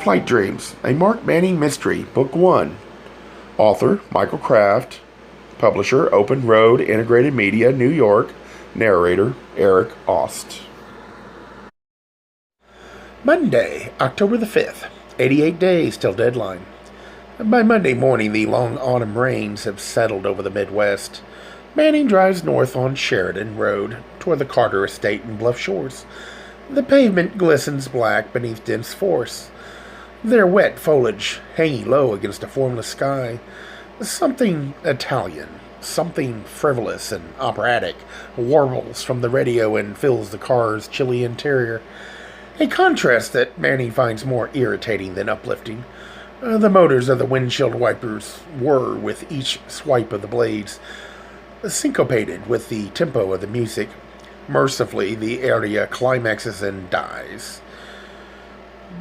Flight Dreams, a Mark Manning mystery, Book 1. Author, Michael Kraft. Publisher, Open Road Integrated Media, New York. Narrator, Eric Ost. Monday, October the 5th. 88 days till deadline. By Monday morning, the long autumn rains have settled over the Midwest. Manning drives north on Sheridan Road toward the Carter estate in Bluff Shores. The pavement glistens black beneath dense forests, their wet foliage hanging low against a formless sky. Something Italian, something frivolous and operatic, warbles from the radio and fills the car's chilly interior. A contrast that Manning finds more irritating than uplifting. The motors of the windshield wipers whir with each swipe of the blades, syncopated with the tempo of the music. Mercifully, the area climaxes and dies.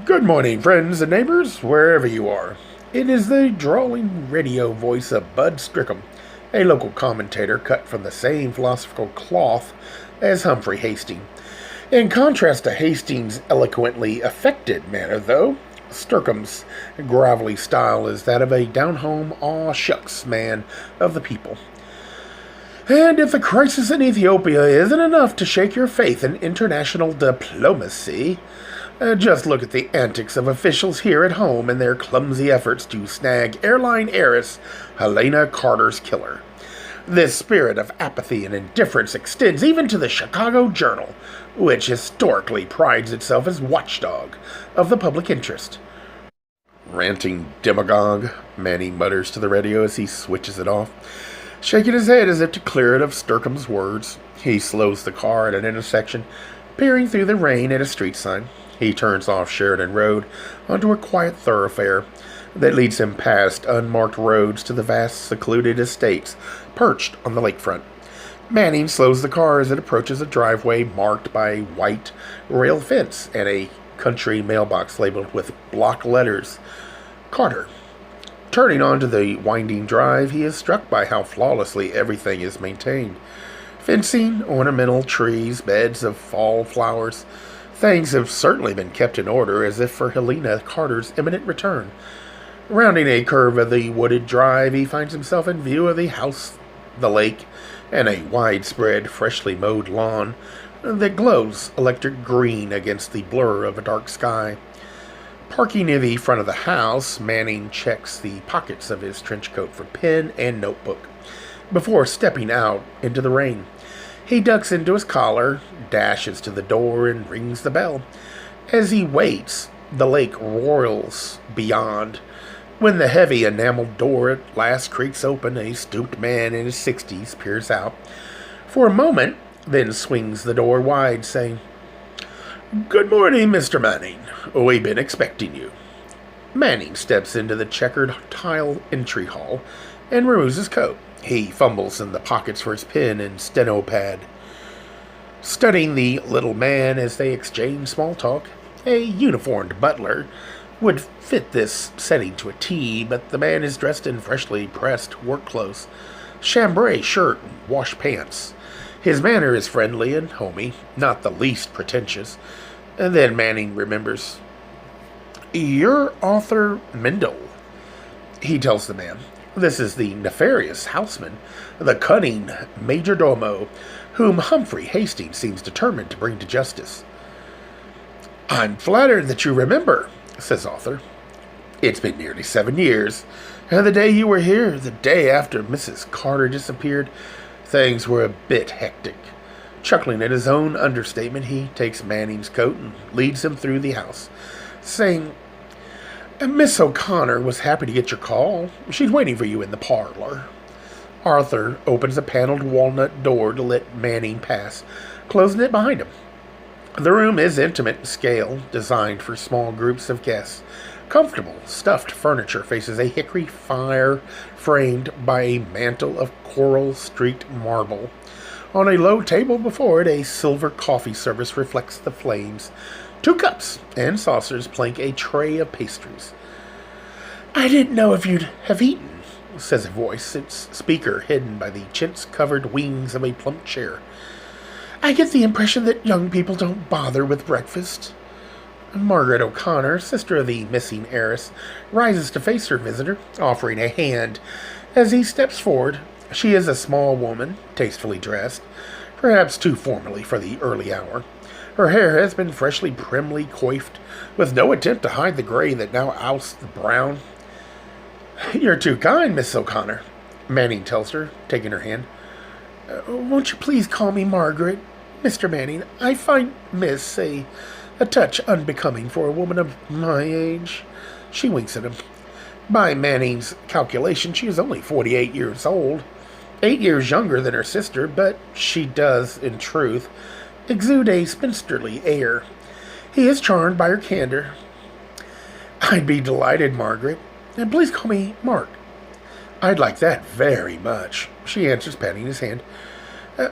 Good morning, friends and neighbors, wherever you are. It is the drawling radio voice of Bud Strickham, a local commentator cut from the same philosophical cloth as Humphrey Hastings. In contrast to Hastings' eloquently affected manner, though, Stricham's gravelly style is that of a down-home, aw-shucks man of the people. And if the crisis in Ethiopia isn't enough to shake your faith in international diplomacy, just look at the antics of officials here at home and their clumsy efforts to snag airline heiress Helena Carter's killer. This spirit of apathy and indifference extends even to the Chicago Journal, which historically prides itself as watchdog of the public interest. Ranting demagogue, Manning mutters to the radio as he switches it off. Shaking his head as if to clear it of Sturcom's words, he slows the car at an intersection, peering through the rain at a street sign. He turns off Sheridan Road onto a quiet thoroughfare that leads him past unmarked roads to the vast, secluded estates perched on the lakefront. Manning slows the car as it approaches a driveway marked by a white rail fence and a country mailbox labeled with block letters, Carter. Turning onto the winding drive, he is struck by how flawlessly everything is maintained. Fencing, ornamental trees, beds of fall flowers. Things have certainly been kept in order, as if for Helena Carter's imminent return. Rounding a curve of the wooded drive, he finds himself in view of the house, the lake, and a widespread, freshly mowed lawn that glows electric green against the blur of a dark sky. Parking near the front of the house, Manning checks the pockets of his trench coat for pen and notebook before stepping out into the rain. He ducks into his collar, dashes to the door, and rings the bell. As he waits, the lake roils beyond. When the heavy enameled door at last creaks open, a stooped man in his 60s peers out. For a moment, then swings the door wide, saying, "Good morning, Mr. Manning. We've been expecting you." Manning steps into the checkered tile entry hall and removes his coat. He fumbles in the pockets for his pen and steno pad, studying the little man as they exchange small talk. A uniformed butler would fit this setting to a T, but the man is dressed in freshly pressed work clothes, chambray shirt and wash pants. His manner is friendly and homey, not the least pretentious. And then Manning remembers. "You're Arthur Mendel," he tells the man. "This is the nefarious houseman, the cunning majordomo, whom Humphrey Hastings seems determined to bring to justice." "I'm flattered that you remember," says Arthur. "It's been nearly 7 years, and the day you were here, the day after Mrs. Carter disappeared, things were a bit hectic." Chuckling at his own understatement, he takes Manning's coat and leads him through the house, saying, "Miss O'Connor was happy to get your call. She's waiting for you in the parlor." Arthur opens a paneled walnut door to let Manning pass, closing it behind him. The room is intimate in scale, designed for small groups of guests. Comfortable, stuffed furniture faces a hickory fire framed by a mantle of coral-streaked marble. On a low table before it, a silver coffee service reflects the flames. 2 cups and saucers plank a tray of pastries. "I didn't know if you'd have eaten," says a voice, its speaker hidden by the chintz-covered wings of a plump chair. "I get the impression that young people don't bother with breakfast." Margaret O'Connor, sister of the missing heiress, rises to face her visitor, offering a hand. As he steps forward, she is a small woman, tastefully dressed, perhaps too formally for the early hour. Her hair has been freshly primly coiffed, with no attempt to hide the gray that now ousts the brown. "You're too kind, Miss O'Connor," Manning tells her, taking her hand. "Won't you please call me Margaret? Mr. Manning, I find Miss a touch unbecoming for a woman of my age." She winks at him. By Manning's calculation, she is only 48 years old, 8 years younger than her sister, but she does, in truth, exude a spinsterly air. He is charmed by her candor. "I'd be delighted, Margaret. And please call me Mark." "I'd like that very much," she answers, patting his hand.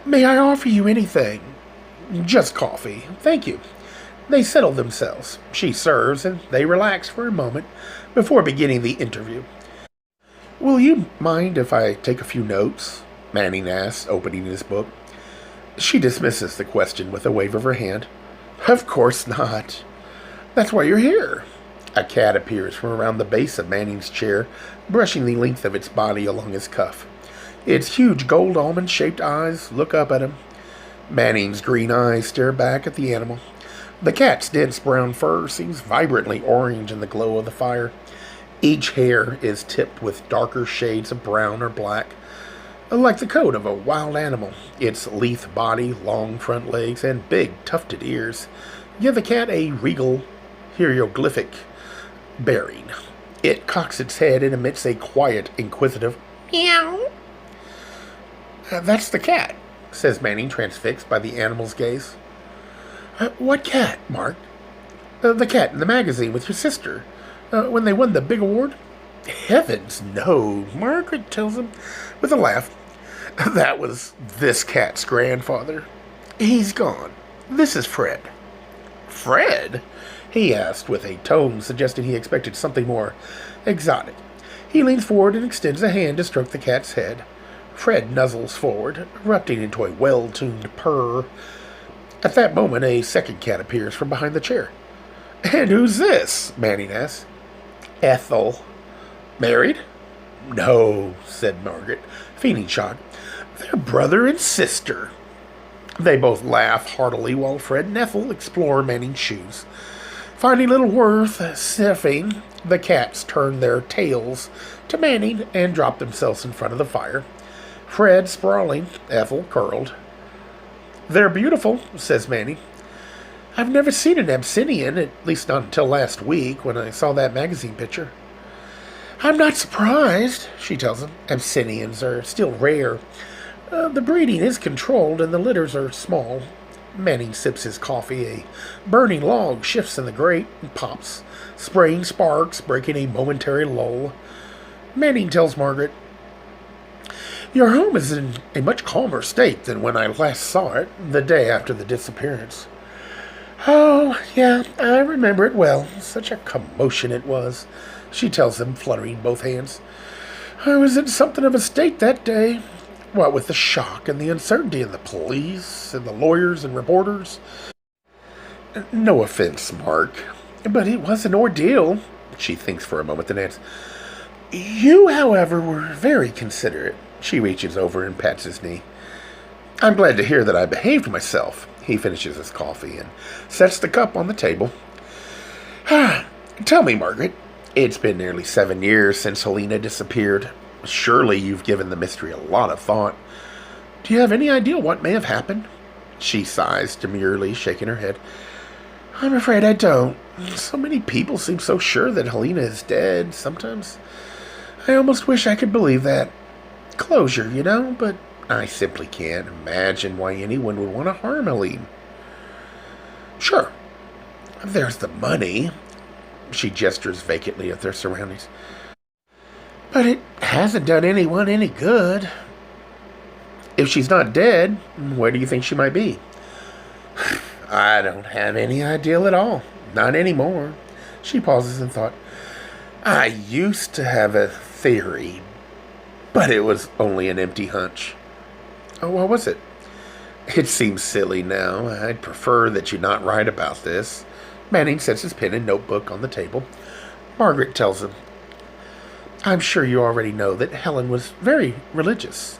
"May I offer you anything?" "Just coffee, thank you." They settle themselves. She serves, and they relax for a moment before beginning the interview. "Will you mind if I take a few notes?" Manning asks, opening his book. She dismisses the question with a wave of her hand. "Of course not. That's why you're here." A cat appears from around the base of Manning's chair, brushing the length of its body along his cuff. Its huge gold almond-shaped eyes look up at him. Manning's green eyes stare back at the animal. The cat's dense brown fur seems vibrantly orange in the glow of the fire. Each hair is tipped with darker shades of brown or black, like the coat of a wild animal. Its lithe body, long front legs, and big tufted ears give the cat a regal, hieroglyphic bearing. It cocks its head and emits a quiet, inquisitive meow. "That's the cat," says Manning, transfixed by the animal's gaze. "What cat, Mark?" "The cat in the magazine with your sister, when they won the big award." "Heavens, no," Margaret tells him, with a laugh. "That was this cat's grandfather. He's gone. This is Fred." "Fred?" he asked, with a tone suggesting he expected something more exotic. He leans forward and extends a hand to stroke the cat's head. Fred nuzzles forward, erupting into a well-tuned purr. At that moment, a second cat appears from behind the chair. "And who's this?" Manning asks. "Ethel." "Married?" "No," said Margaret, feigning shock. "They're brother and sister." They both laugh heartily while Fred and Ethel explore Manning's shoes. Finding little worth sniffing, the cats turn their tails to Manning and drop themselves in front of the fire. Fred sprawling, Ethel curled. "They're beautiful," says Manning. "I've never seen an Abyssinian, at least not until last week when I saw that magazine picture." "I'm not surprised," she tells him. "Abyssinians are still rare. The breeding is controlled and the litters are small." Manning sips his coffee. A burning log shifts in the grate and pops, spraying sparks, breaking a momentary lull. Manning tells Margaret, "Your home is in a much calmer state than when I last saw it, the day after the disappearance." "Oh, yeah, I remember it well. Such a commotion it was," she tells him, fluttering both hands. "I was in something of a state that day. What with the shock and the uncertainty and the police and the lawyers and reporters." "No offense, Mark, but it was an ordeal." She thinks for a moment, then adds, "You, however, were very considerate." She reaches over and pats his knee. "I'm glad to hear that I behaved myself." He finishes his coffee and sets the cup on the table. "Tell me, Margaret, it's been nearly 7 years since Helena disappeared. Surely you've given the mystery a lot of thought. Do you have any idea what may have happened?" She sighs demurely, shaking her head. "I'm afraid I don't. So many people seem so sure that Helena is dead. Sometimes I almost wish I could believe that. Closure, you know, but I simply can't imagine why anyone would want to harm Helene." "Sure, there's the money." She gestures vacantly at their surroundings. "But it hasn't done anyone any good." "If she's not dead, where do you think she might be?" "I don't have any idea at all. Not anymore." She pauses in thought. "I used to have a theory, but it was only an empty hunch." "Oh, what was it?" "It seems silly now. I'd prefer that you not write about this." Manning sets his pen and notebook on the table. Margaret tells him, I'm sure you already know that Helen was very religious.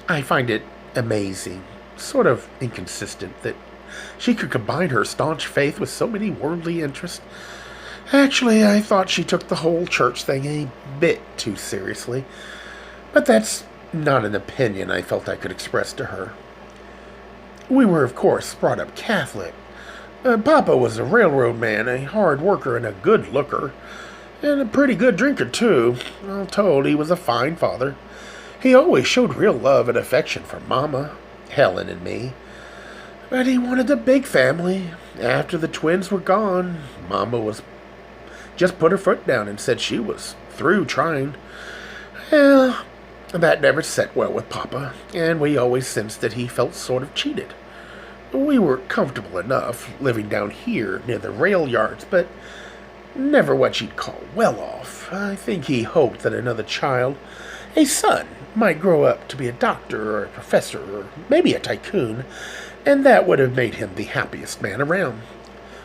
I find it amazing, sort of inconsistent, that she could combine her staunch faith with so many worldly interests. Actually, I thought she took the whole church thing a bit too seriously, but that's not an opinion I felt I could express to her. We were, of course, brought up Catholic. Papa was a railroad man, a hard worker and a good looker, and a pretty good drinker, too. All told, he was a fine father. He always showed real love and affection for Mama, Helen, and me. But he wanted a big family. After the twins were gone, Mama was just put her foot down and said she was through trying. Well, that never set well with Papa, and we always sensed that he felt sort of cheated. We were comfortable enough living down here near the rail yards, but never what you'd call well off. I think he hoped that another child, a son, might grow up to be a doctor or a professor or maybe a tycoon, and that would have made him the happiest man around.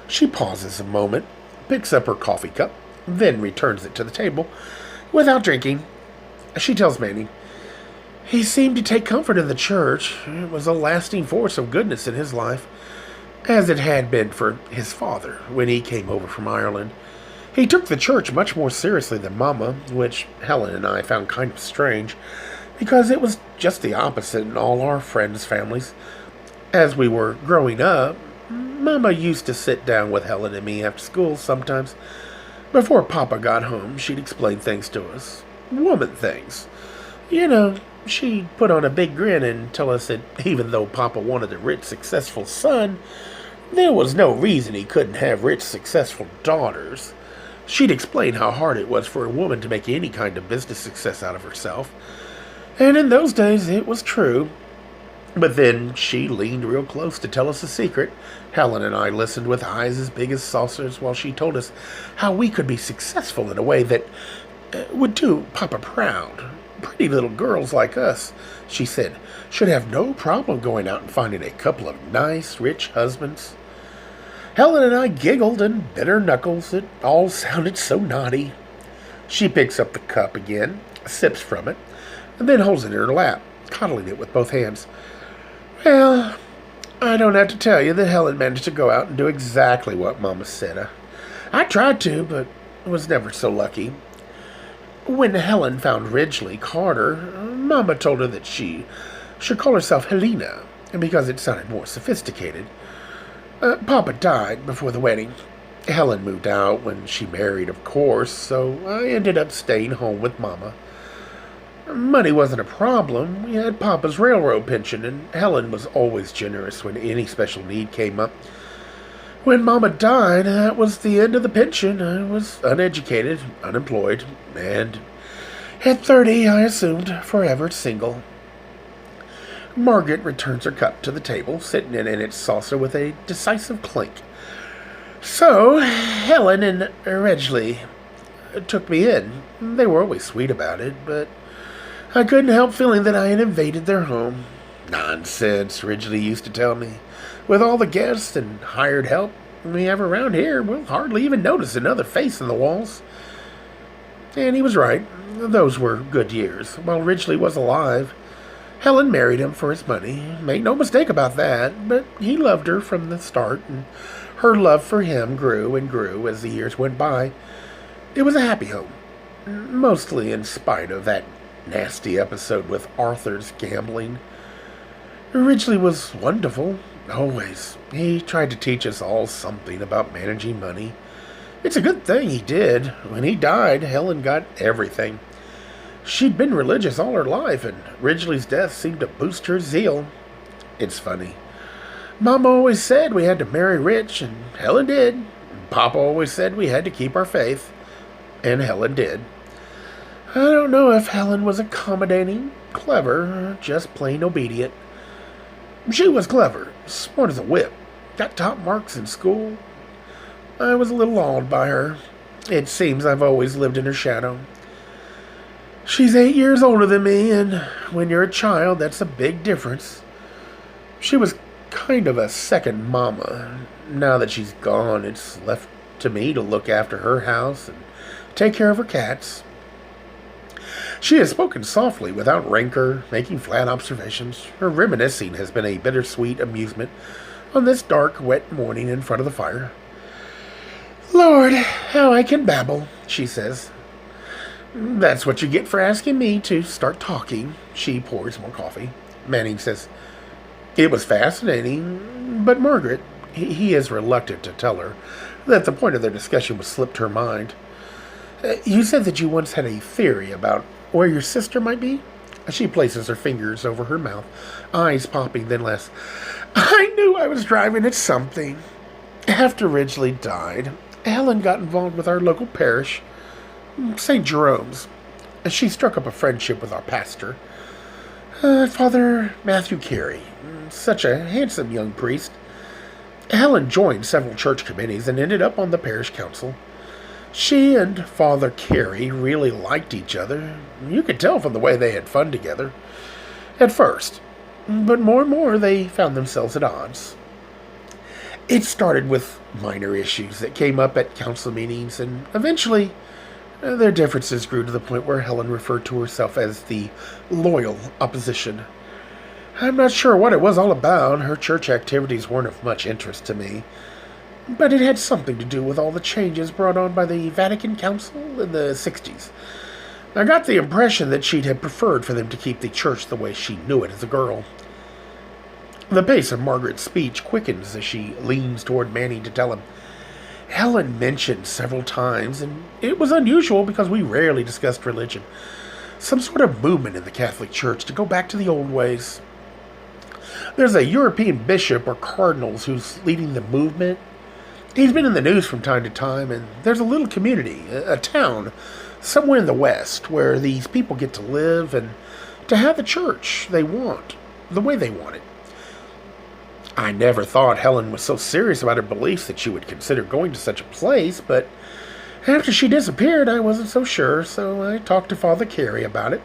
She pauses a moment, picks up her coffee cup, then returns it to the table. Without drinking, she tells Manning, he seemed to take comfort in the church. It was a lasting force of goodness in his life, as it had been for his father when he came over from Ireland. He took the church much more seriously than Mama, which Helen and I found kind of strange, because it was just the opposite in all our friends' families. As we were growing up, Mama used to sit down with Helen and me after school sometimes. Before Papa got home, she'd explain things to us. Woman things. You know, she'd put on a big grin and tell us that even though Papa wanted a rich, successful son, there was no reason he couldn't have rich, successful daughters. She'd explain how hard it was for a woman to make any kind of business success out of herself. And in those days, it was true. But then she leaned real close to tell us a secret. Helen and I listened with eyes as big as saucers while she told us how we could be successful in a way that would do Papa proud. Pretty little girls like us, she said, should have no problem going out and finding a couple of nice, rich husbands. Helen and I giggled and bit our knuckles. It all sounded so naughty. She picks up the cup again, sips from it, and then holds it in her lap, coddling it with both hands. Well, I don't have to tell you that Helen managed to go out and do exactly what Mama said. I tried to, but was never so lucky. When Helen found Ridgely Carter, Mama told her that she should call herself Helena, because it sounded more sophisticated. Papa died before the wedding. Helen moved out when she married, of course, so I ended up staying home with Mama. Money wasn't a problem. We had Papa's railroad pension, and Helen was always generous when any special need came up. When Mama died, that was the end of the pension. I was uneducated, unemployed, and at 30, I assumed forever single. Margaret returns her cup to the table, sitting it in its saucer with a decisive clink. So, Helen and Ridgely took me in. They were always sweet about it, but I couldn't help feeling that I had invaded their home. Nonsense, Ridgely used to tell me. With all the guests and hired help we have around here, we'll hardly even notice another face in the walls. And he was right. Those were good years. While Ridgely was alive, Helen married him for his money. Make no mistake about that, but he loved her from the start, and her love for him grew and grew as the years went by. It was a happy home, mostly in spite of that nasty episode with Arthur's gambling. Ridgely was wonderful, always. He tried to teach us all something about managing money. It's a good thing he did. When he died, Helen got everything. She'd been religious all her life, and Ridgely's death seemed to boost her zeal. It's funny. Mama always said we had to marry rich, and Helen did. Papa always said we had to keep our faith, and Helen did. I don't know if Helen was accommodating, clever, or just plain obedient. She was clever, smart as a whip, got top marks in school. I was a little awed by her. It seems I've always lived in her shadow. She's 8 years older than me, and when you're a child, that's a big difference. She was kind of a second mama. Now that she's gone, it's left to me to look after her house and take care of her cats. She has spoken softly, without rancor, making flat observations. Her reminiscing has been a bittersweet amusement on this dark, wet morning in front of the fire. Lord, how I can babble, she says. That's what you get for asking me to start talking. She pours more coffee. Manning says, it was fascinating, but Margaret, he is reluctant to tell her that the point of their discussion was slipped her mind. You said that you once had a theory about where your sister might be? She places her fingers over her mouth, eyes popping, then laughs. I knew I was driving at something. After Ridgely died, Helen got involved with our local parish, St. Jerome's. She struck up a friendship with our pastor, Father Matthew Carey, such a handsome young priest. Helen joined several church committees and ended up on the parish council. She and Father Carey really liked each other. You could tell from the way they had fun together. At first. But more and more they found themselves at odds. It started with minor issues that came up at council meetings, and eventually their differences grew to the point where Helen referred to herself as the loyal opposition. I'm not sure what it was all about. Her church activities weren't of much interest to me. But it had something to do with all the changes brought on by the Vatican Council in the 60s. I got the impression that she'd have preferred for them to keep the church the way she knew it as a girl. The pace of Margaret's speech quickens as she leans toward Manning to tell him. Helen mentioned several times, and it was unusual because we rarely discussed religion, some sort of movement in the Catholic Church to go back to the old ways. There's a European bishop or cardinal who's leading the movement. He's been in the news from time to time, and there's a little community, a town, somewhere in the West, where these people get to live and to have the church they want, the way they want it. I never thought Helen was so serious about her beliefs that she would consider going to such a place, but after she disappeared, I wasn't so sure, so I talked to Father Carey about it,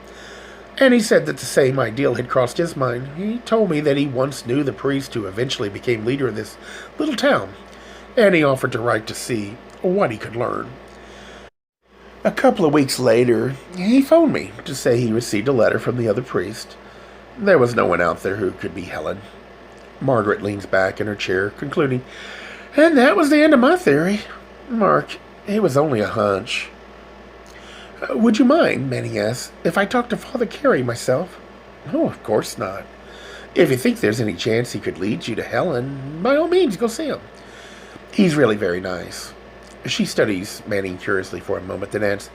and he said that the same ideal had crossed his mind. He told me that he once knew the priest who eventually became leader of this little town, and he offered to write to see what he could learn. A couple of weeks later, he phoned me to say he received a letter from the other priest. There was no one out there who could be Helen. Margaret leans back in her chair, concluding, and that was the end of my theory. Mark, it was only a hunch. Would you mind, Manning asked, if I talked to Father Carey myself? Oh, of course not. If you think there's any chance he could lead you to Helen, by all means, go see him. He's really very nice. She studies Manning curiously for a moment, then adds,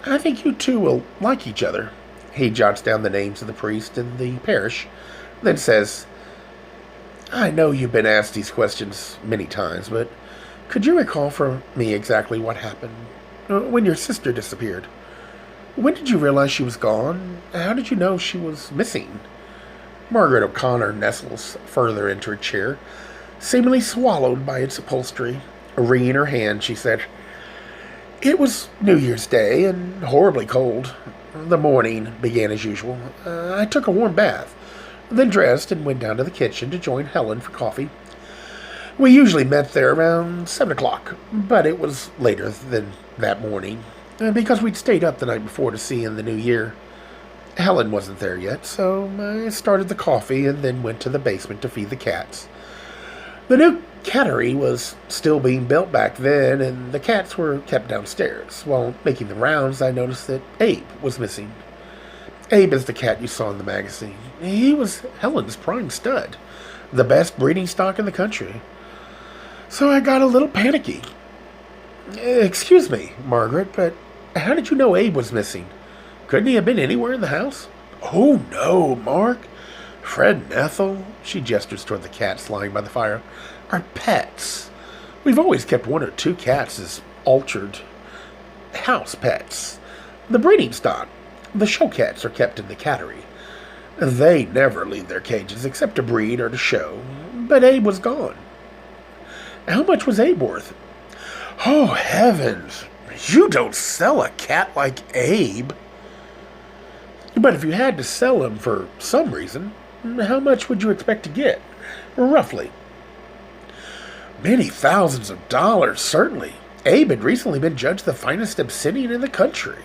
I think you two will like each other. He jots down the names of the priest and the parish, then says, I know you've been asked these questions many times, but could you recall for me exactly what happened when your sister disappeared? When did you realize she was gone? How did you know she was missing? Margaret O'Connor nestles further into her chair, seemingly swallowed by its upholstery. A ring in her hand, she said, It was New Year's Day and horribly cold. The morning began as usual. I took a warm bath, then dressed and went down to the kitchen to join Helen for coffee. We usually met there around 7 o'clock, but it was later than that morning, because we'd stayed up the night before to see in the new year. Helen wasn't there yet, so I started the coffee and then went to the basement to feed the cats. The new cattery was still being built back then, and the cats were kept downstairs. While making the rounds, I noticed that Abe was missing. Abe is the cat you saw in the magazine. He was Helen's prime stud, the best breeding stock in the country. So I got a little panicky. Excuse me, Margaret, but how did you know Abe was missing? Couldn't he have been anywhere in the house? Oh, no, Mark. Fred and Ethel, she gestures toward the cats lying by the fire, are pets. We've always kept one or two cats as altered house pets. The breeding stock, the show cats, are kept in the cattery. They never leave their cages except to breed or to show, but Abe was gone. How much was Abe worth? Oh, heavens, you don't sell a cat like Abe. But if you had to sell him for some reason, how much would you expect to get? Roughly. Many thousands of dollars, certainly. Abe had recently been judged the finest obsidian in the country,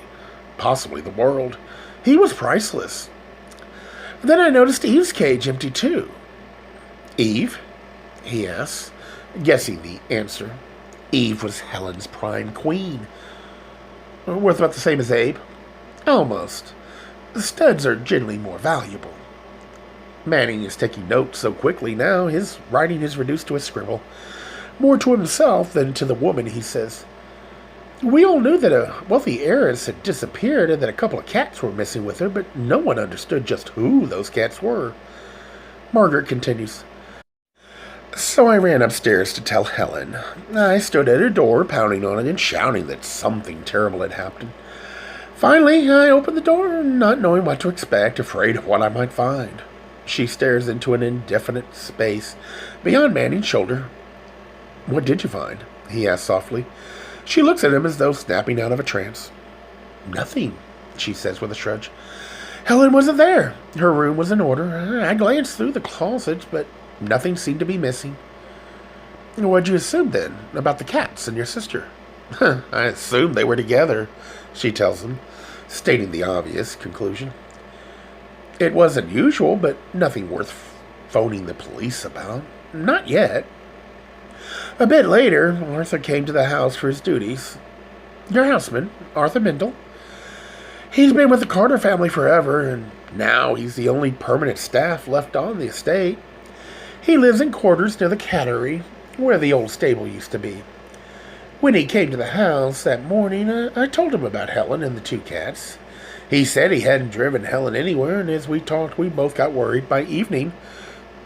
possibly the world. He was priceless. Then I noticed Eve's cage empty, too. Eve? He asked, guessing the answer. Eve was Helen's prime queen. Worth about the same as Abe? Almost. The studs are generally more valuable. Manning is taking notes so quickly now, his writing is reduced to a scribble. More to himself than to the woman, he says. We all knew that a wealthy heiress had disappeared and that a couple of cats were missing with her, but no one understood just who those cats were. Margaret continues. So I ran upstairs to tell Helen. I stood at her door, pounding on it and shouting that something terrible had happened. Finally, I opened the door, not knowing what to expect, afraid of what I might find. She stares into an indefinite space beyond Manning's shoulder. What did you find? He asked softly. She looks at him as though snapping out of a trance. Nothing, she says with a shrug. Helen wasn't there. Her room was in order. I glanced through the closets, but nothing seemed to be missing. What'd you assume, then, about the cats and your sister? I assumed they were together, she tells him, stating the obvious conclusion. It was unusual, but nothing worth phoning the police about. Not yet. A bit later, Arthur came to the house for his duties. Your houseman, Arthur Mendel. He's been with the Carter family forever, and now he's the only permanent staff left on the estate. He lives in quarters near the cattery, where the old stable used to be. When he came to the house that morning, I told him about Helen and the two cats. He said he hadn't driven Helen anywhere, and as we talked, we both got worried. By evening,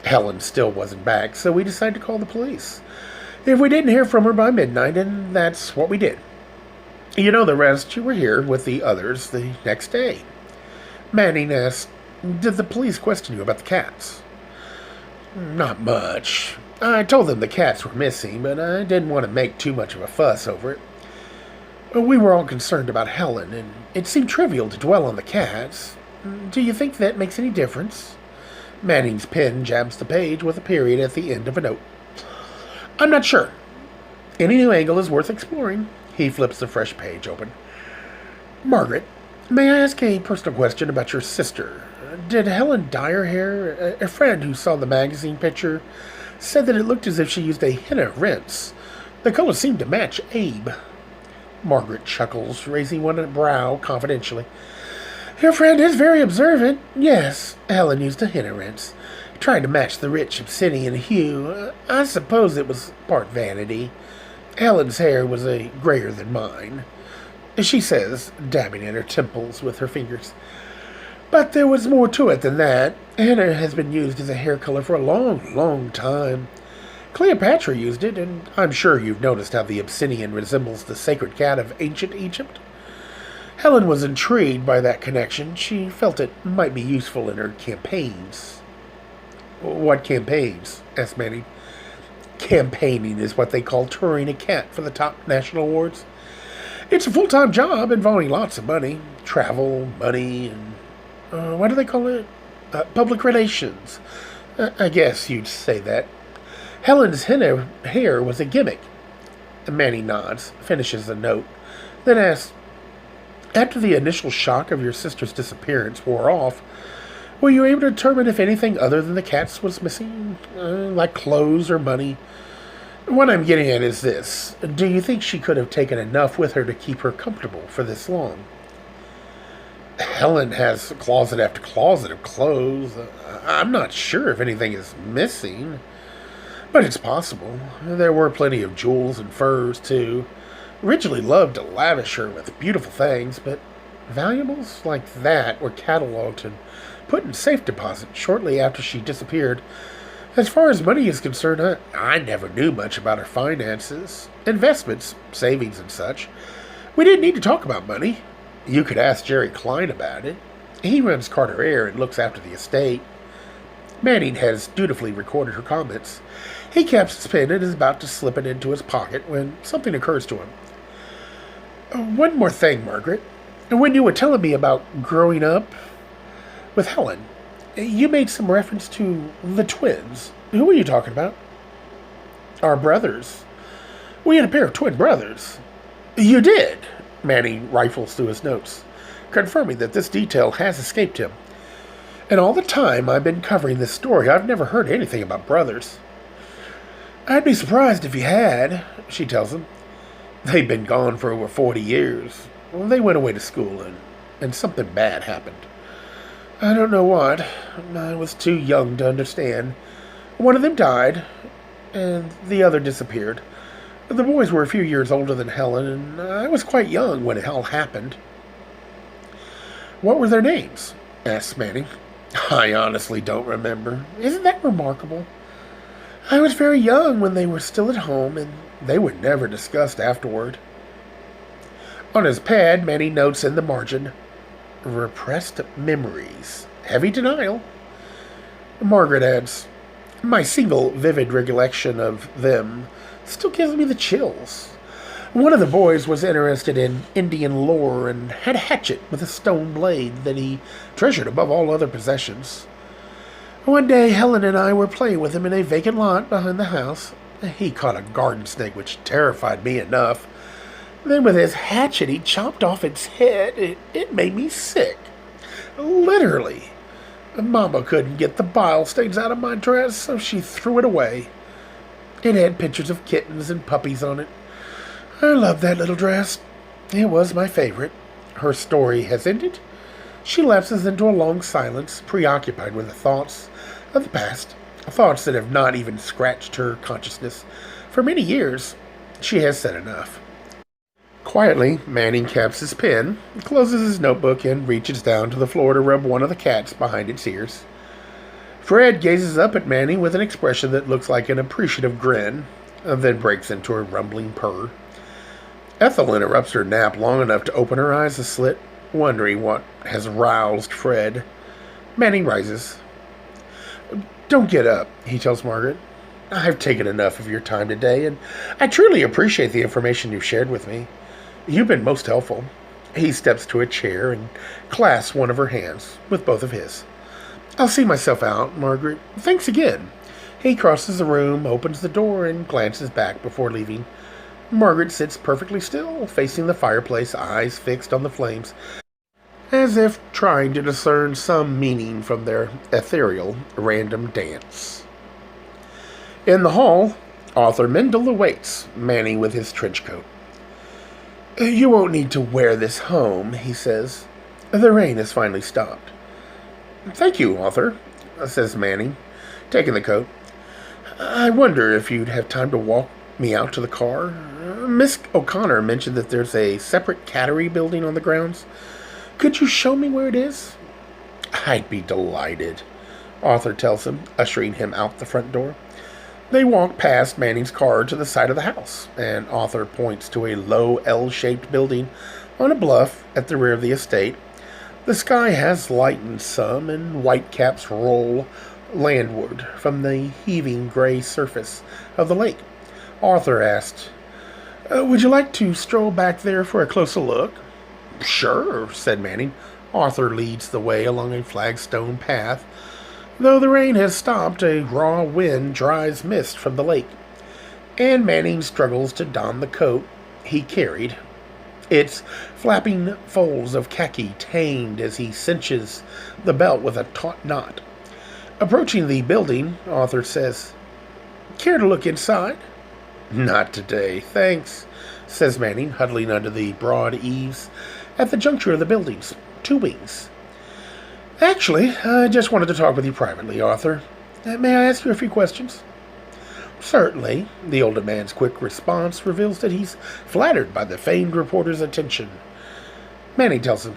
Helen still wasn't back, so we decided to call the police. If we didn't hear from her by midnight, and that's what we did. You know the rest. You were here with the others the next day. Manning asked, did the police question you about the cats? Not much. I told them the cats were missing, but I didn't want to make too much of a fuss over it. We were all concerned about Helen, and it seemed trivial to dwell on the cats. Do you think that makes any difference? Manning's pen jabs the page with a period at the end of a note. I'm not sure. Any new angle is worth exploring. He flips the fresh page open. Margaret, may I ask a personal question about your sister? Did Helen dye her hair? A friend who saw the magazine picture said that it looked as if she used a henna rinse. The color seemed to match Abe. Margaret chuckles, raising one brow confidentially. Your friend is very observant. Yes, Helen used a henna rinse, trying to match the rich obsidian hue. I suppose it was part vanity. Helen's hair was a grayer than mine, she says, dabbing at her temples with her fingers. But there was more to it than that. Henna has been used as a hair color for a long, long time. Cleopatra used it, and I'm sure you've noticed how the obsidian resembles the sacred cat of ancient Egypt. Helen was intrigued by that connection. She felt it might be useful in her campaigns. What campaigns? Asked Manning. Campaigning is what they call touring a cat for the top national awards. It's a full-time job involving lots of money. Travel, money, and what do they call it? Public relations. I guess you'd say that. Helen's henna hair was a gimmick. Manny nods, finishes the note, then asks, after the initial shock of your sister's disappearance wore off, were you able to determine if anything other than the cats was missing? Like clothes or money? What I'm getting at is this. Do you think she could have taken enough with her to keep her comfortable for this long? Helen has closet after closet of clothes. I'm not sure if anything is missing, but it's possible. There were plenty of jewels and furs, too. Ridgely loved to lavish her with beautiful things, but valuables like that were cataloged and put in safe deposit shortly after she disappeared. As far as money is concerned, I never knew much about her finances, investments, savings, and such. We didn't need to talk about money. You could ask Jerry Klein about it. He runs Carter Air and looks after the estate. Manning has dutifully recorded her comments. He caps his pen and is about to slip it into his pocket when something occurs to him. One more thing, Margaret. When you were telling me about growing up with Helen, you made some reference to the twins. Who are you talking about? Our brothers. We had a pair of twin brothers. You did? Manning rifles through his notes, confirming that this detail has escaped him. And all the time I've been covering this story, I've never heard anything about brothers. I'd be surprised if you had, she tells him. They've been gone for over 40 years. Well, they went away to school, and something bad happened. I don't know what. I was too young to understand. One of them died, and the other disappeared. The boys were a few years older than Helen, and I was quite young when it all happened. What were their names? Asked Manning. I honestly don't remember. Isn't that remarkable? I was very young when they were still at home, and they were never discussed afterward. On his pad, Manning notes in the margin, repressed memories. Heavy denial. Margaret adds, my single vivid recollection of them still gives me the chills. One of the boys was interested in Indian lore and had a hatchet with a stone blade that he treasured above all other possessions. One day, Helen and I were playing with him in a vacant lot behind the house. He caught a garden snake, which terrified me enough. Then with his hatchet, he chopped off its head. It made me sick. Literally. Mama couldn't get the bile stains out of my dress, so she threw it away. It had pictures of kittens and puppies on it. I loved that little dress. It was my favorite. Her story has ended. She lapses into a long silence, preoccupied with the thoughts of the past, thoughts that have not even scratched her consciousness. For many years, she has said enough. Quietly, Manning caps his pen, closes his notebook, and reaches down to the floor to rub one of the cats behind its ears. Fred gazes up at Manning with an expression that looks like an appreciative grin, and then breaks into a rumbling purr. Ethel interrupts her nap long enough to open her eyes a slit, wondering what has roused Fred. Manning rises. Don't get up, he tells Margaret. I've taken enough of your time today, and I truly appreciate the information you've shared with me. You've been most helpful. He steps to a chair and clasps one of her hands with both of his. I'll see myself out, Margaret. Thanks again. He crosses the room, opens the door, and glances back before leaving. Margaret sits perfectly still, facing the fireplace, eyes fixed on the flames, as if trying to discern some meaning from their ethereal, random dance. In the hall, author Mendel awaits, Manning with his trench coat. You won't need to wear this home, he says. The rain has finally stopped. Thank you, author, says Manning, taking the coat. I wonder if you'd have time to walk me out to the car. Miss O'Connor mentioned that there's a separate cattery building on the grounds. Could you show me where it is? I'd be delighted, author tells him, ushering him out the front door. They walk past Manning's car to the side of the house, and author points to a low L-shaped building on a bluff at the rear of the estate. The sky has lightened some, and whitecaps roll landward from the heaving gray surface of the lake. Arthur asked, would you like to stroll back there for a closer look? Sure, said Manning. Arthur leads the way along a flagstone path. Though the rain has stopped, a raw wind dries mist from the lake, and Manning struggles to don the coat he carried. Its flapping folds of khaki tamed as he cinches the belt with a taut knot. Approaching the building, Arthur says, Care to look inside? Not today, thanks, says Manning, huddling under the broad eaves at the juncture of the building's two wings. Actually, I just wanted to talk with you privately, Arthur. May I ask you a few questions? Certainly. The older man's quick response reveals that he's flattered by the famed reporter's attention. Manning tells him,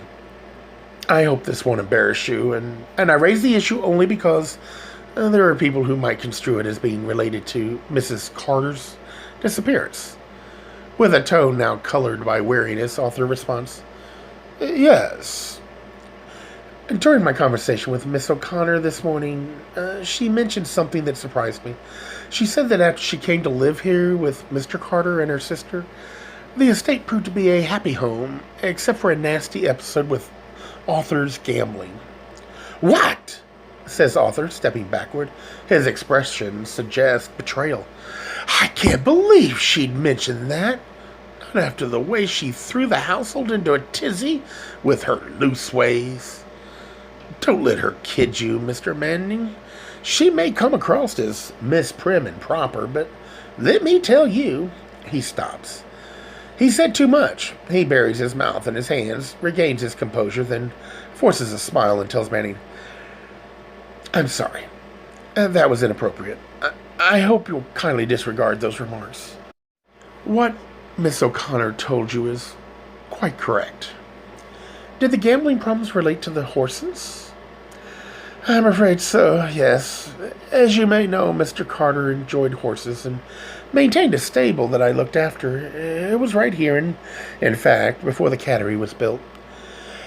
I hope this won't embarrass you, and I raise the issue only because there are people who might construe it as being related to Mrs. Carter's disappearance. With a tone now colored by weariness, Arthur responds, Yes. During my conversation with Miss O'Connor this morning, she mentioned something that surprised me. She said that after she came to live here with Mr. Carter and her sister, the estate proved to be a happy home, except for a nasty episode with Arthur's gambling. What? says Arthur, stepping backward. His expression suggests betrayal. I can't believe she'd mention that. Not after the way she threw the household into a tizzy with her loose ways. Don't let her kid you, Mr. Manning. She may come across as Miss Prim and Proper, but let me tell you, he stops. He said too much. He buries his mouth in his hands, regains his composure, then forces a smile and tells Manning, I'm sorry. That was inappropriate. I hope you'll kindly disregard those remarks. What Miss O'Connor told you is quite correct. Did the gambling problems relate to the horses? I'm afraid so, yes. As you may know, Mr. Carter enjoyed horses and maintained a stable that I looked after. It was right here, and in fact, before the cattery was built.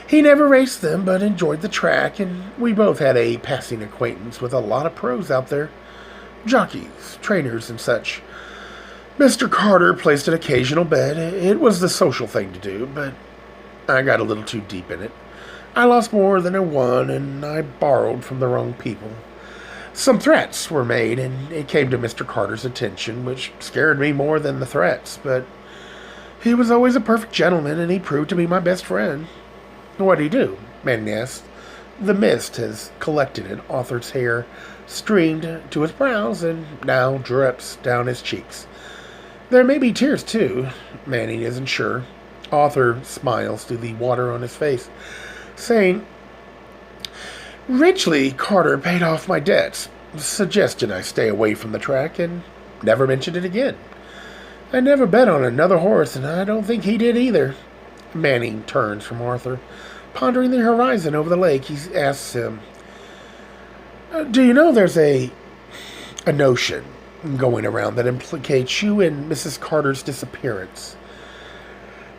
He never raced them, but enjoyed the track, and we both had a passing acquaintance with a lot of pros out there. Jockeys, trainers, and such. Mr. Carter placed an occasional bet. It was the social thing to do, but I got a little too deep in it. I lost more than I won, and I borrowed from the wrong people. Some threats were made, and it came to Mr. Carter's attention, which scared me more than the threats, but he was always a perfect gentleman, and he proved to be my best friend. What'd he do? Manning asked. The mist has collected in Arthur's hair, streamed to his brows, and now drips down his cheeks. There may be tears, too. Manning isn't sure. Arthur smiles through the water on his face, saying, Richly, Carter paid off my debts, suggested I stay away from the track, and never mentioned it again. I never bet on another horse, and I don't think he did either. Manning turns from Arthur, pondering the horizon over the lake. He asks him, Do you know there's a notion going around that implicates you in Mrs. Carter's disappearance?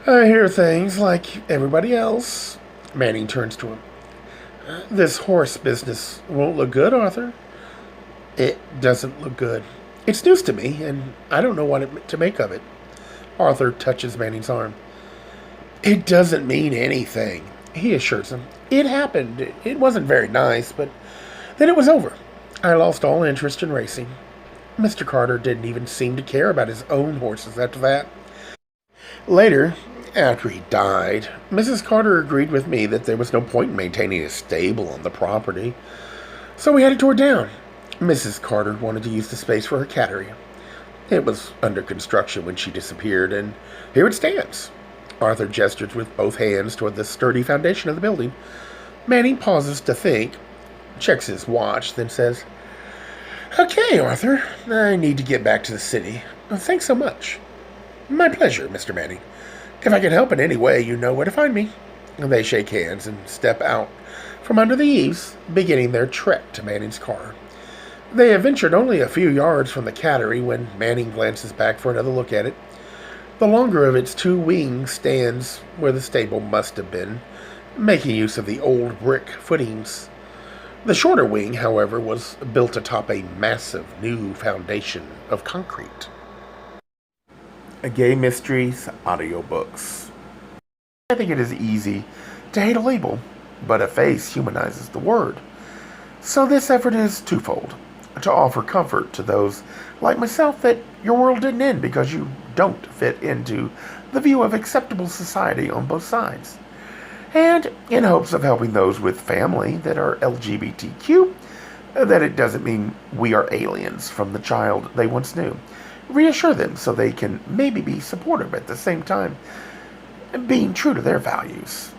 I hear things like everybody else. Manning turns to him. This horse business won't look good, Arthur. It doesn't look good. It's news to me, and I don't know what to make of it. Arthur touches Manning's arm. It doesn't mean anything, he assures him. It happened. It wasn't very nice, but then it was over. I lost all interest in racing. Mr. Carter didn't even seem to care about his own horses after that. Later, after he died, Mrs. Carter agreed with me that there was no point in maintaining a stable on the property, so we had it torn down. Mrs. Carter wanted to use the space for her cattery. It was under construction when she disappeared, and here it stands. Arthur gestures with both hands toward the sturdy foundation of the building. Manning pauses to think, checks his watch, then says, Okay, Arthur, I need to get back to the city. Thanks so much. My pleasure, Mr. Manning. If I can help in any way, you know where to find me. They shake hands and step out from under the eaves, beginning their trek to Manning's car. They have ventured only a few yards from the cattery when Manning glances back for another look at it. The longer of its two wings stands where the stable must have been, making use of the old brick footings. The shorter wing, however, was built atop a massive new foundation of concrete. Gay Mysteries audiobooks. I think it is easy to hate a label, but a face humanizes the word. So this effort is twofold. To offer comfort to those like myself that your world didn't end because you don't fit into the view of acceptable society on both sides. And in hopes of helping those with family that are LGBTQ, that it doesn't mean we are aliens from the child they once knew. Reassure them so they can maybe be supportive at the same time, being true to their values.